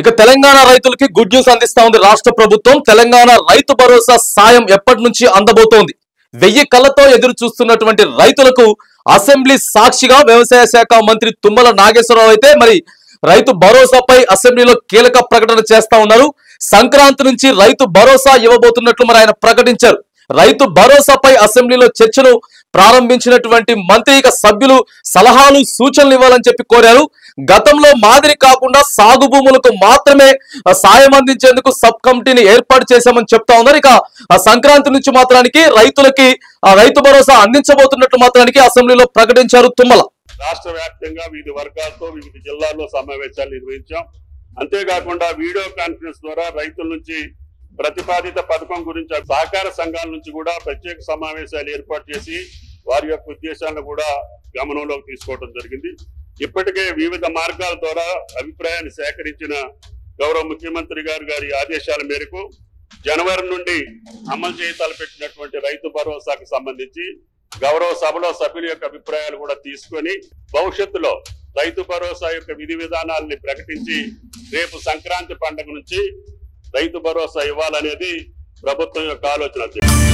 ఇక తెలంగాణ రైతులకి good news అందిస్తా ఉంది రాష్ట్ర ప్రభుత్వం. తెలంగాణ రైతు భరోసా సాయం ఎప్పటి నుంచి అందబోతోంది. 1000 కళ్ళతో ఎదురు చూస్తున్నటువంటి రైతులకు అసెంబ్లీ సాక్షిగా వ్యవసాయ శాఖ మంత్రి తుమ్మల నాగేశ్వరరావు అయితే మరి రైతు భరోసాపై అసెంబ్లీలో కీలక ప్రకటన చేస్తా ఉన్నారు. సంక్రాంతి నుంచి రైతు భరోసా ఇవ్వబోతున్నట్లు మరి ఆయన ప్రకటించారు. రైతు భరోసాపై అసెంబ్లీలో చర్చను ప్రారంభించినటువంటి మంత్రి ఇక సభ్యులు సలహాలు సూచనలు ఇవ్వాలని చెప్పి కోరారు. గతంలో మాదిరి కాకుండా సాగు భూములకు మాత్రమే సాయం అందించేందుకు సబ్ కమిటీని ఏర్పాటు చేశామని చెప్తా ఉన్నారు. ఇక సంక్రాంతి నుంచి మాత్రానికి రైతులకి రైతు భరోసా అందించబోతున్నట్లు మాత్రానికి అసెంబ్లీలో ప్రకటించారు తుమ్మల. రాష్ట్ర వ్యాప్తంగా వివిధ వర్గాలతో వివిధ జిల్లాల్లో సమావేశాలు నిర్వహించాం. అంతేకాకుండా వీడియో కాన్ఫరెన్స్ ద్వారా రైతుల నుంచి ప్రతిపాదిత పథకం గురించి సహకార సంఘాల నుంచి కూడా ప్రత్యేక సమావేశాలు ఏర్పాటు చేసి వారి యొక్క ఉద్దేశాలను కూడా గమనంలోకి తీసుకోవడం జరిగింది. ఇప్పటికే వివిధ మార్గాల ద్వారా అభిప్రాయాన్ని సేకరించిన గౌరవ ముఖ్యమంత్రి గారి ఆదేశాల మేరకు జనవరి నుండి అమలు చేయ తలపెట్టినటువంటి రైతు భరోసాకు సంబంధించి గౌరవ సభలో సభ్యుల యొక్క అభిప్రాయాలు కూడా తీసుకొని భవిష్యత్తులో రైతు భరోసా యొక్క విధి విధానాలని ప్రకటించి రేపు సంక్రాంతి పండుగ నుంచి రైతు భరోసా ఇవ్వాలనేది ప్రభుత్వం యొక్క ఆలోచన.